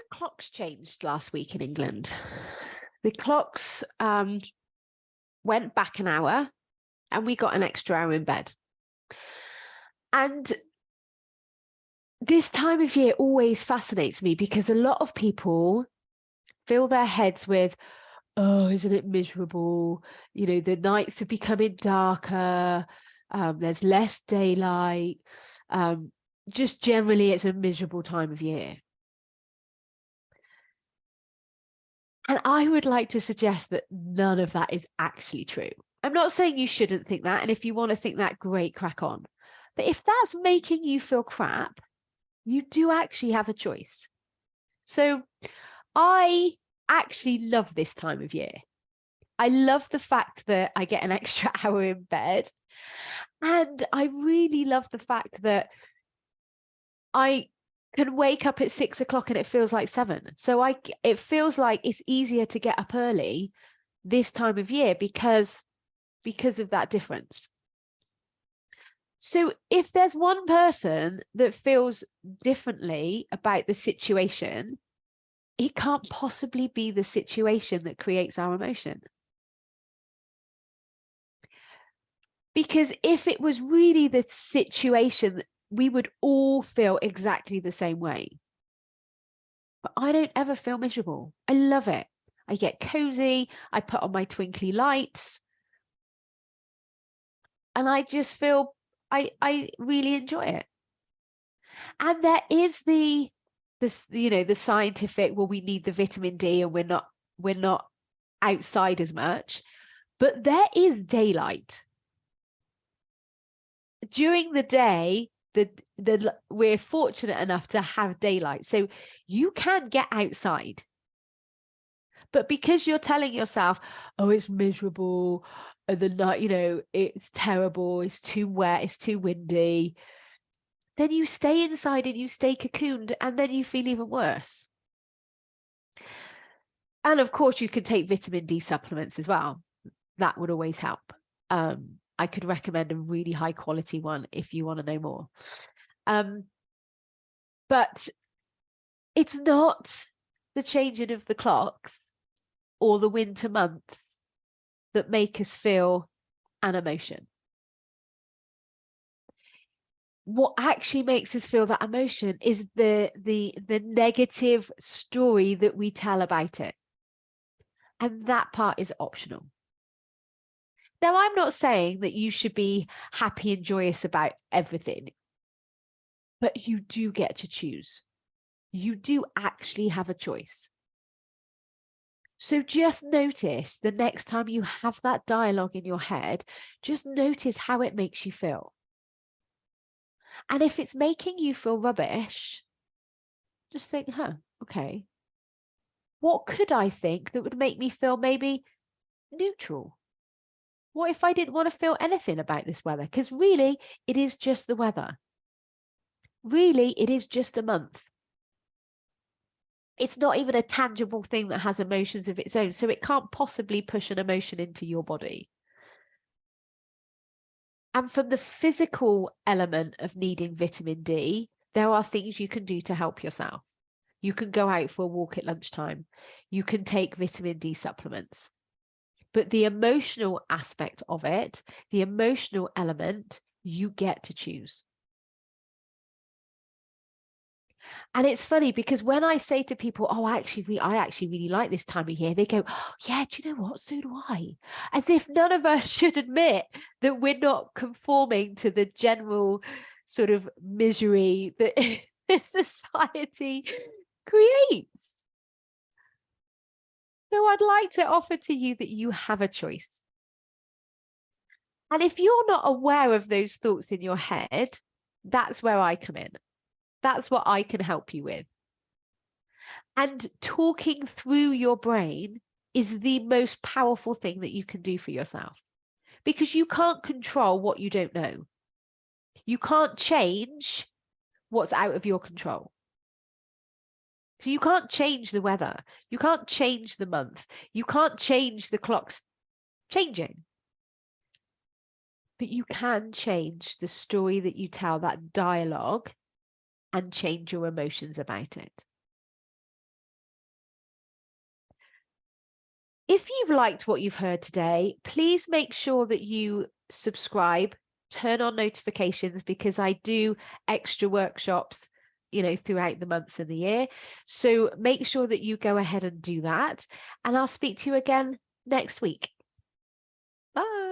clocks changed last week in England. The clocks went back an hour and we got an extra hour in bed. And this time of year always fascinates me because a lot of people fill their heads with, oh, isn't it miserable? You know, the nights are becoming darker. There's less daylight. Just generally, it's a miserable time of year. And I would like to suggest that none of that is actually true. I'm not saying you shouldn't think that. And if you want to think that, great, crack on. But if that's making you feel crap, you do actually have a choice. So I actually love this time of year. I love the fact that I get an extra hour in bed. And I really love the fact that I can wake up at 6 o'clock and it feels like 7. So it feels like it's easier to get up early this time of year because of that difference. So if there's one person that feels differently about the situation, it can't possibly be the situation that creates our emotion. Because if it was really the situation, we would all feel exactly the same way. But I don't ever feel miserable. I love it. I get cozy. I put on my twinkly lights. And I just feel I really enjoy it. And there is the scientific, well, we need the vitamin D and we're not outside as much. But there is daylight. During the day, we're fortunate enough to have daylight. So you can get outside. But because you're telling yourself, oh, it's miserable, the night, it's terrible, it's too wet, it's too windy, then you stay inside and you stay cocooned, and then you feel even worse. And of course, you can take vitamin D supplements as well. That would always help. I could recommend a really high quality one if you want to know more. But it's not the changing of the clocks or the winter months that make us feel an emotion. What actually makes us feel that emotion is the negative story that we tell about it. And that part is optional. Now, I'm not saying that you should be happy and joyous about everything, but you do get to choose. You do actually have a choice. So just notice the next time you have that dialogue in your head, just notice how it makes you feel. And if it's making you feel rubbish, just think, okay, what could I think that would make me feel maybe neutral? What if I didn't want to feel anything about this weather? Because really, it is just the weather. Really, it is just a month. It's not even a tangible thing that has emotions of its own, so it can't possibly push an emotion into your body. And from the physical element of needing vitamin D, there are things you can do to help yourself. You can go out for a walk at lunchtime. You can take vitamin D supplements. But the emotional aspect of it, the emotional element, you get to choose. And it's funny because when I say to people, oh, I actually really like this time of year, they go, oh, yeah, do you know what? So do I. As if none of us should admit that we're not conforming to the general sort of misery that society creates. So I'd like to offer to you that you have a choice. And if you're not aware of those thoughts in your head, that's where I come in. That's what I can help you with. And talking through your brain is the most powerful thing that you can do for yourself, because you can't control what you don't know. You can't change what's out of your control. So you can't change the weather. You can't change the month. You can't change the clocks changing. But you can change the story that you tell, that dialogue, and change your emotions about it. If you've liked what you've heard today, please make sure that you subscribe, turn on notifications, because I do extra workshops, throughout the months of the year. So make sure that you go ahead and do that. And I'll speak to you again next week. Bye.